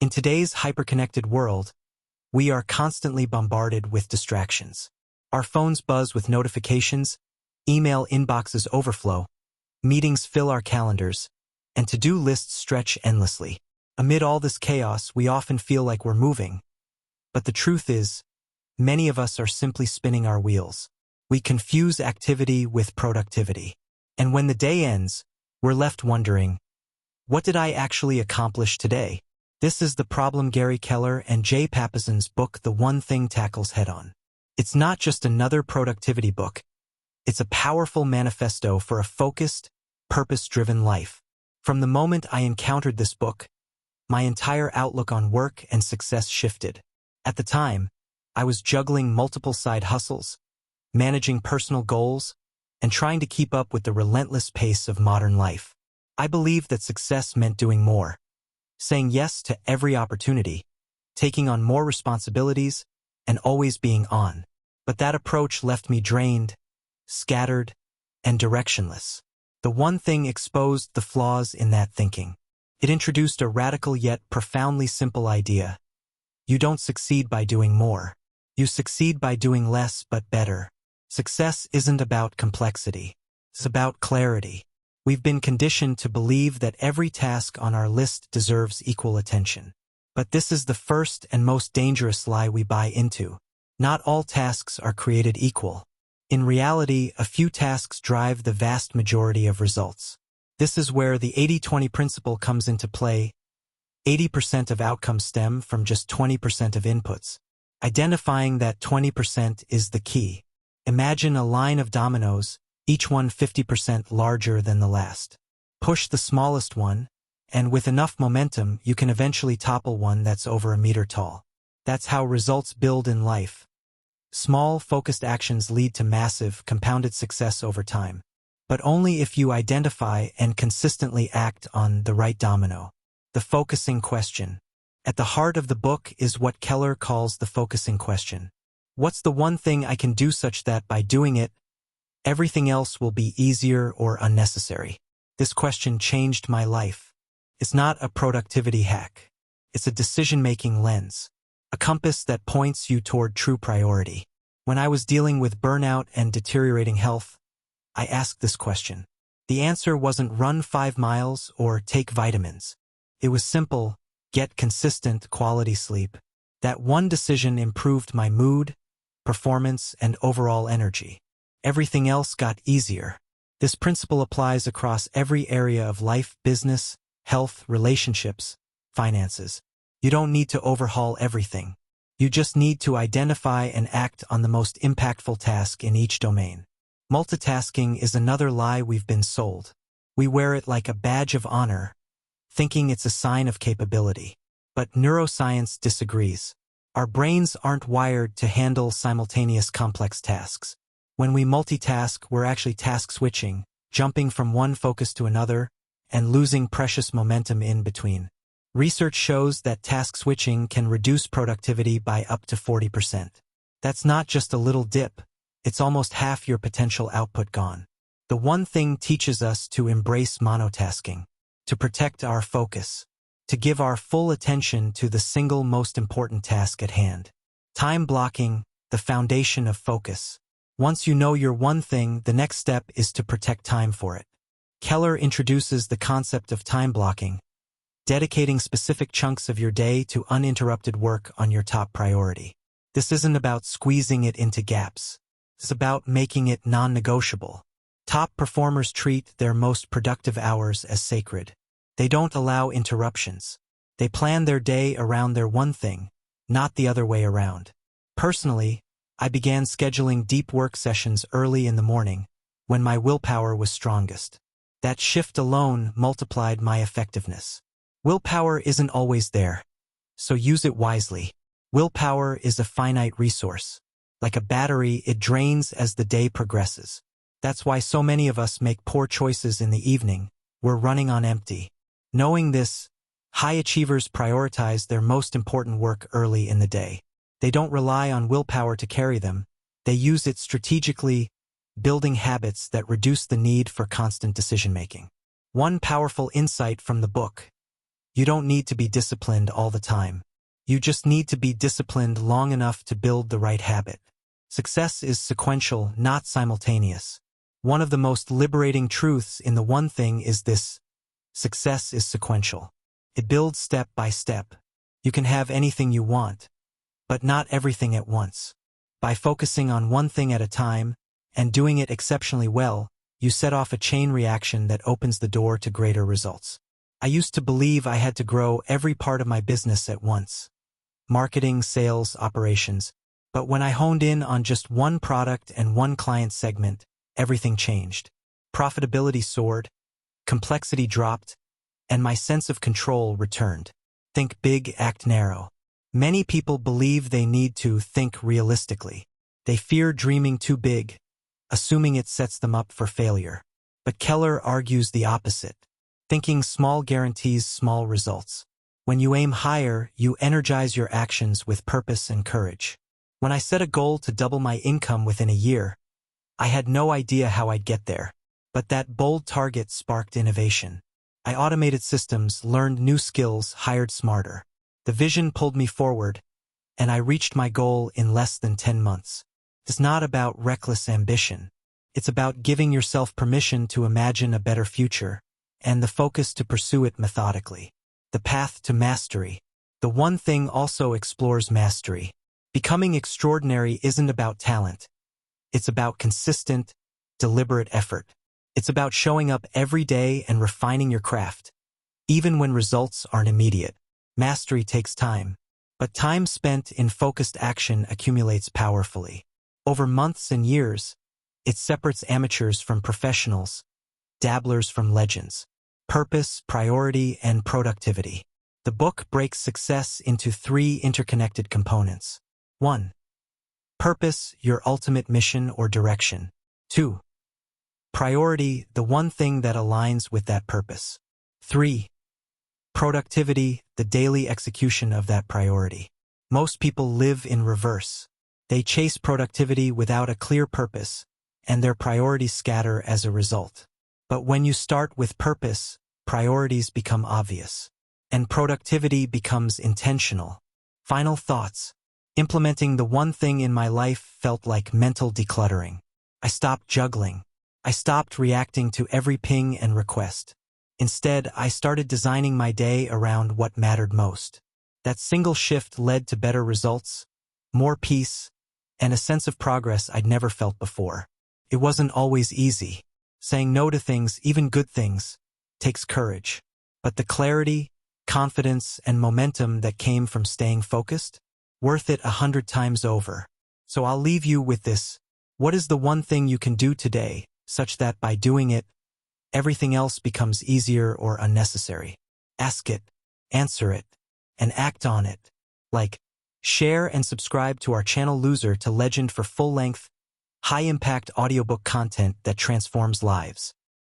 In today's hyperconnected world, we are constantly bombarded with distractions. Our phones buzz with notifications, email inboxes overflow, meetings fill our calendars, and to-do lists stretch endlessly. Amid all this chaos, we often feel like we're moving. But the truth is, many of us are simply spinning our wheels. We confuse activity with productivity. And when the day ends, we're left wondering, what did I actually accomplish today? This is the problem Gary Keller and Jay Papasan's book, The One Thing, tackles head-on. It's not just another productivity book. It's a powerful manifesto for a focused, purpose-driven life. From the moment I encountered this book, my entire outlook on work and success shifted. At the time, I was juggling multiple side hustles, managing personal goals, and trying to keep up with the relentless pace of modern life. I believed that success meant doing more, saying yes to every opportunity, taking on more responsibilities, and always being on. But that approach left me drained, scattered, and directionless. The One Thing exposed the flaws in that thinking. It introduced a radical yet profoundly simple idea. You don't succeed by doing more. You succeed by doing less but better. Success isn't about complexity. It's about clarity. We've been conditioned to believe that every task on our list deserves equal attention. But this is the first and most dangerous lie we buy into. Not all tasks are created equal. In reality, a few tasks drive the vast majority of results. This is where the 80-20 principle comes into play. 80% of outcomes stem from just 20% of inputs. Identifying that 20% is the key. Imagine a line of dominoes, each one 50% larger than the last. Push the smallest one, and with enough momentum, you can eventually topple one that's over a meter tall. That's how results build in life. Small, focused actions lead to massive, compounded success over time. But only if you identify and consistently act on the right domino. The focusing question. At the heart of the book is what Keller calls the focusing question. What's the one thing I can do such that by doing it, everything else will be easier or unnecessary? This question changed my life. It's not a productivity hack. It's a decision-making lens. A compass that points you toward true priority. When I was dealing with burnout and deteriorating health, I asked this question. The answer wasn't run 5 miles or take vitamins. It was simple: get consistent quality sleep. That one decision improved my mood, performance, and overall energy. Everything else got easier. This principle applies across every area of life: business, health, relationships, finances. You don't need to overhaul everything. You just need to identify and act on the most impactful task in each domain. Multitasking is another lie we've been sold. We wear it like a badge of honor, thinking it's a sign of capability. But neuroscience disagrees. Our brains aren't wired to handle simultaneous complex tasks. When we multitask, we're actually task switching, jumping from one focus to another, and losing precious momentum in between. Research shows that task switching can reduce productivity by up to 40%. That's not just a little dip. It's almost half your potential output gone. The One Thing teaches us to embrace monotasking, to protect our focus, to give our full attention to the single most important task at hand. Time blocking, the foundation of focus. Once you know your one thing, the next step is to protect time for it. Keller introduces the concept of time blocking, dedicating specific chunks of your day to uninterrupted work on your top priority. This isn't about squeezing it into gaps. It's about making it non-negotiable. Top performers treat their most productive hours as sacred. They don't allow interruptions. They plan their day around their one thing, not the other way around. Personally, I began scheduling deep work sessions early in the morning, when my willpower was strongest. That shift alone multiplied my effectiveness. Willpower isn't always there, so use it wisely. Willpower is a finite resource. Like a battery, it drains as the day progresses. That's why so many of us make poor choices in the evening. We're running on empty. Knowing this, high achievers prioritize their most important work early in the day. They don't rely on willpower to carry them. They use it strategically, building habits that reduce the need for constant decision-making. One powerful insight from the book. You don't need to be disciplined all the time. You just need to be disciplined long enough to build the right habit. Success is sequential, not simultaneous. One of the most liberating truths in the one thing is this: success is sequential. It builds step by step. You can have anything you want, but not everything at once. By focusing on one thing at a time and doing it exceptionally well, you set off a chain reaction that opens the door to greater results. I used to believe I had to grow every part of my business at once: marketing, sales, operations. But when I honed in on just one product and one client segment, everything changed. Profitability soared, complexity dropped, and my sense of control returned. Think big, act narrow. Many people believe they need to think realistically. They fear dreaming too big, assuming it sets them up for failure. But Keller argues the opposite. Thinking small guarantees small results. When you aim higher, you energize your actions with purpose and courage. When I set a goal to double my income within a year, I had no idea how I'd get there. But that bold target sparked innovation. I automated systems, learned new skills, hired smarter. The vision pulled me forward, and I reached my goal in less than 10 months. It's not about reckless ambition. It's about giving yourself permission to imagine a better future, and the focus to pursue it methodically. The path to mastery. The one thing also explores mastery. Becoming extraordinary isn't about talent. It's about consistent, deliberate effort. It's about showing up every day and refining your craft, even when results aren't immediate. Mastery takes time, but time spent in focused action accumulates powerfully. Over months and years, it separates amateurs from professionals, dabblers from legends. Purpose, priority, and productivity. The book breaks success into 3 interconnected components. 1. Purpose, your ultimate mission or direction. 2. Priority, the one thing that aligns with that purpose. 3. Productivity, the daily execution of that priority. Most people live in reverse. They chase productivity without a clear purpose, and their priorities scatter as a result. But when you start with purpose, priorities become obvious, and productivity becomes intentional. Final thoughts. Implementing the one thing in my life felt like mental decluttering. I stopped juggling. I stopped reacting to every ping and request. Instead, I started designing my day around what mattered most. That single shift led to better results, more peace, and a sense of progress I'd never felt before. It wasn't always easy. Saying no to things, even good things, takes courage. But the clarity, confidence, and momentum that came from staying focused, worth it 100 times over. So I'll leave you with this. What is the one thing you can do today, such that by doing it, everything else becomes easier or unnecessary? Ask it, answer it, and act on it. Like, share and subscribe to our channel Loser to Legend for full-length, high-impact audiobook content that transforms lives.